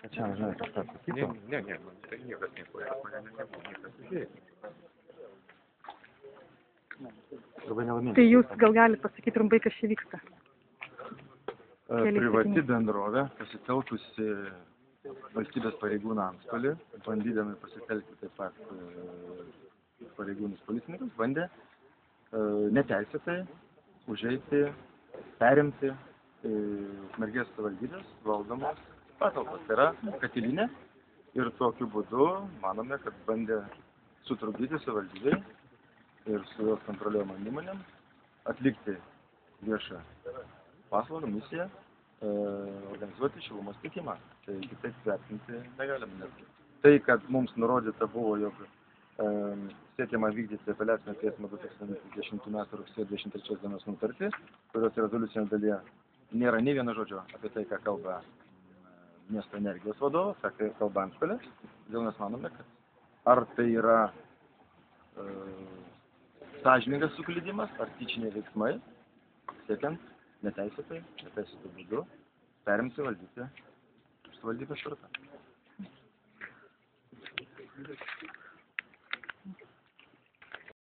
Kad čia, žinai, kažką sakytų? Ne, man tai niekas nieko, mane nebuvo niekas užėjęs. Labai nelaimingas. Tai jūs gal galite pasakyti trumpai, kas čia vyksta? Privati bendrovė, pasitelkusi valstybės pareigūną antstolį, bandydami pasitelkti taip pat pareigūnus policininkus, bandė neteisėtai užeiti, perimti Ukmergės savivaldybės valdomos patalpos. Tai yra katilinė ir tokiu būdu manome, kad bandė sutrukdyti savivaldybei ir su jos kontroliuojamom įmonėm atlikti viešą paslaugą, misiją, organizuoti šilumos tiekimą. Tai kitaip vertinti negalime netgi. Tai, kad mums nurodyta buvo, jog siekiama vykdyti apeliacinio teismo 2020 m. rugsėjo 23 dienos nutartį, kurios rezoliucinė dalyje nėra nei vieno žodžio apie tai, ką kalba miesto energijos vadovas, ką kalba antstolė. Todėl mes manome, kad ar tai yra sąžiningas suklydimas, ar tyčiniai veiksmai, siekiant neteisėtai būdu perimti valdyti savivaldybės turtą.